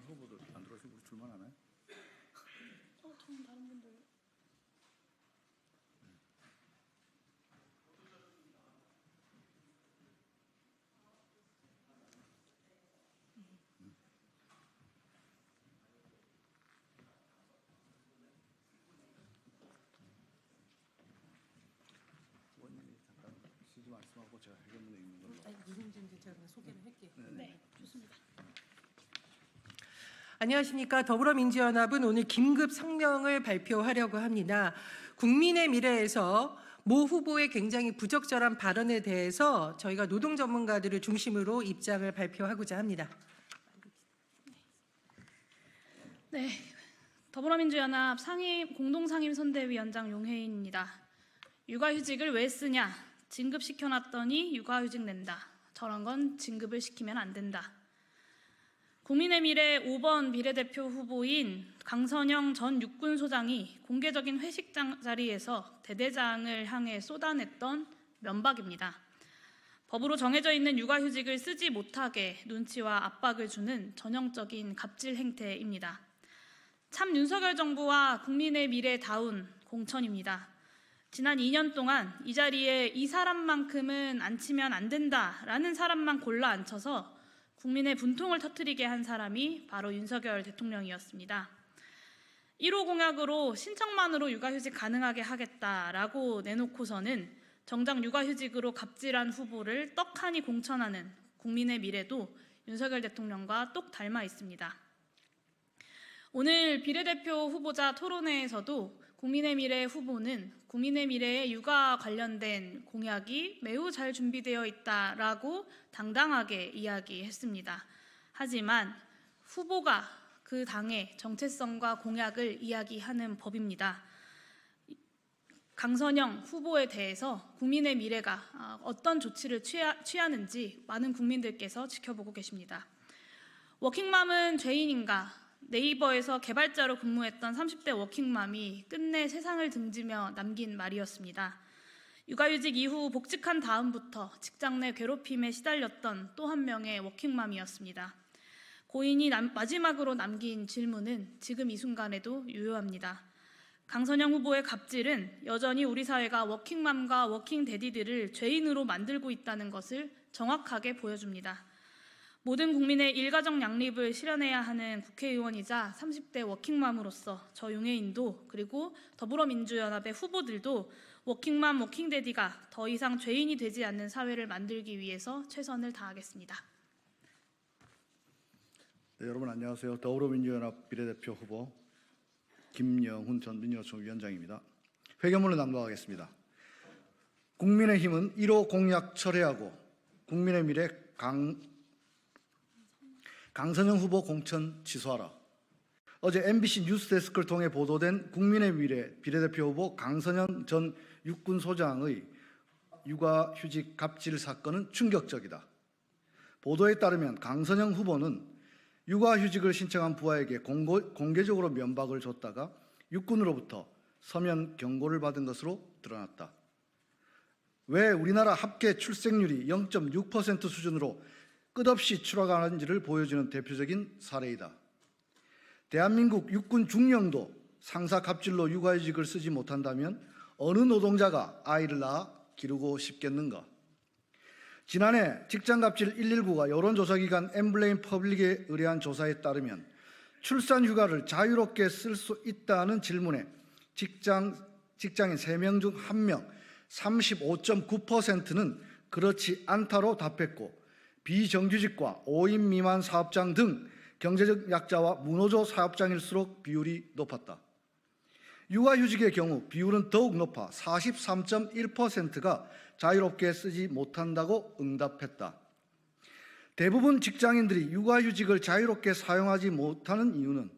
후보들 안 들어오시면 우리 줄만 하나요? 저는 다른 분들. 의원님이 잠깐 쉬지 말씀하고 제가 회견문에 있는 걸로. 이승진 제가 소개를 할게요. 네, 좋습니다. 안녕하십니까. 더불어민주연합은 오늘 긴급 성명을 발표하려고 합니다. 국민의 미래에서 모 후보의 굉장히 부적절한 발언에 대해서 저희가 노동 전문가들을 중심으로 입장을 발표하고자 합니다. 네, 더불어민주연합 공동상임선대위원장 용혜인입니다. 육아휴직을 왜 쓰냐? 진급시켜놨더니 육아휴직 낸다. 저런 건 진급을 시키면 안 된다. 국민의 미래 5번 비례대표 후보인 강선영 전 육군소장이 공개적인 회식 자리에서 대대장을 향해 쏟아냈던 면박입니다. 법으로 정해져 있는 육아휴직을 쓰지 못하게 눈치와 압박을 주는 전형적인 갑질 행태입니다. 참 윤석열 정부와 국민의 미래다운 공천입니다. 지난 2년 동안 이 자리에 이 사람만큼은 앉히면 안 된다라는 사람만 골라 앉혀서 국민의 분통을 터뜨리게 한 사람이 바로 윤석열 대통령이었습니다. 1호 공약으로 신청만으로 육아휴직 가능하게 하겠다라고 내놓고서는 정작 육아휴직으로 갑질한 후보를 떡하니 공천하는 국민의 미래도 윤석열 대통령과 똑 닮아 있습니다. 오늘 비례대표 후보자 토론회에서도 국민의 미래 후보는 국민의 미래의 육아 관련된 공약이 매우 잘 준비되어 있다라고 당당하게 이야기했습니다. 하지만 후보가 그 당의 정체성과 공약을 이야기하는 법입니다. 강선영 후보에 대해서 국민의 미래가 어떤 조치를 취하는지 많은 국민들께서 지켜보고 계십니다. 워킹맘은 죄인인가? 네이버에서 개발자로 근무했던 30대 워킹맘이 끝내 세상을 등지며 남긴 말이었습니다. 육아휴직 이후 복직한 다음부터 직장 내 괴롭힘에 시달렸던 또 한 명의 워킹맘이었습니다. 고인이 마지막으로 남긴 질문은 지금 이 순간에도 유효합니다. 강선영 후보의 갑질은 여전히 우리 사회가 워킹맘과 워킹데디들을 죄인으로 만들고 있다는 것을 정확하게 보여줍니다. 모든 국민의 일가정 양립을 실현해야 하는 국회의원이자 30대 워킹맘으로서 저 용혜인도 그리고 더불어민주연합의 후보들도 워킹맘, 워킹데디가 더 이상 죄인이 되지 않는 사회를 만들기 위해서 최선을 다하겠습니다. 네, 여러분 안녕하세요. 더불어민주연합 비례대표 후보 김영훈 전 민주노총 위원장입니다. 회견문을 낭독하겠습니다. 국민의힘은 1호 공약 철회하고 국민의 미래 강선영 후보 공천 취소하라. 어제 MBC 뉴스데스크를 통해 보도된 국민의 미래 비례대표 후보 강선영 전 육군소장의 육아휴직 갑질 사건은 충격적이다. 보도에 따르면 강선영 후보는 육아휴직을 신청한 부하에게 공개적으로 면박을 줬다가 육군으로부터 서면 경고를 받은 것으로 드러났다. 왜 우리나라 합계 출생률이 0.6% 수준으로 끝없이 추락하는지를 보여주는 대표적인 사례이다. 대한민국 육군 중령도 상사 갑질로 육아휴직을 쓰지 못한다면 어느 노동자가 아이를 낳아 기르고 싶겠는가? 지난해 직장갑질 119가 여론조사기관 엠블레임 퍼블릭에 의뢰한 조사에 따르면 출산휴가를 자유롭게 쓸 수 있다는 질문에 직장인 3명 중 1명 35.9%는 그렇지 않다로 답했고 비정규직과 5인 미만 사업장 등 경제적 약자와 무노조 사업장일수록 비율이 높았다. 육아휴직의 경우 비율은 더욱 높아 43.1%가 자유롭게 쓰지 못한다고 응답했다. 대부분 직장인들이 육아휴직을 자유롭게 사용하지 못하는 이유는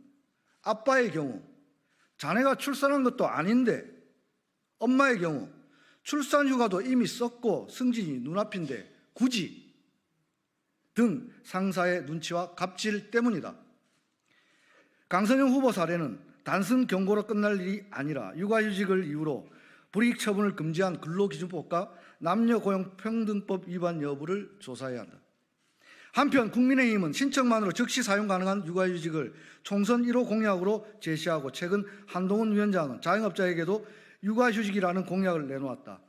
아빠의 경우 자네가 출산한 것도 아닌데, 엄마의 경우 출산휴가도 이미 썼고 승진이 눈앞인데 굳이 등 상사의 눈치와 갑질 때문이다. 강선영 후보 사례는 단순 경고로 끝날 일이 아니라 육아휴직을 이유로 불이익 처분을 금지한 근로기준법과 남녀고용평등법 위반 여부를 조사해야 한다. 한편 국민의힘은 신청만으로 즉시 사용 가능한 육아휴직을 총선 1호 공약으로 제시하고 최근 한동훈 위원장은 자영업자에게도 육아휴직이라는 공약을 내놓았다.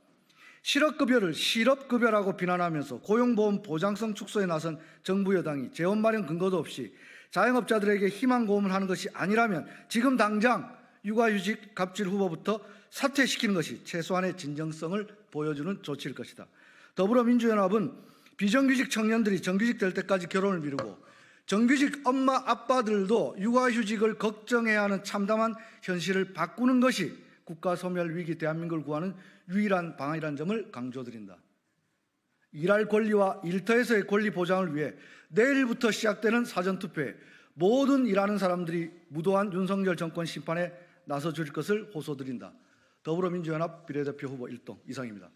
실업급여를 실업급여라고 비난하면서 고용보험 보장성 축소에 나선 정부 여당이 재원 마련 근거도 없이 자영업자들에게 희망고문을 하는 것이 아니라면 지금 당장 육아휴직 갑질 후보부터 사퇴시키는 것이 최소한의 진정성을 보여주는 조치일 것이다. 더불어민주연합은 비정규직 청년들이 정규직 될 때까지 결혼을 미루고 정규직 엄마 아빠들도 육아휴직을 걱정해야 하는 참담한 현실을 바꾸는 것이 국가 소멸 위기 대한민국을 구하는 유일한 방안이라는 점을 강조드린다. 일할 권리와 일터에서의 권리 보장을 위해 내일부터 시작되는 사전투표에 모든 일하는 사람들이 무도한 윤석열 정권 심판에 나서 줄 것을 호소드린다. 더불어민주연합 비례대표 후보 1동 이상입니다.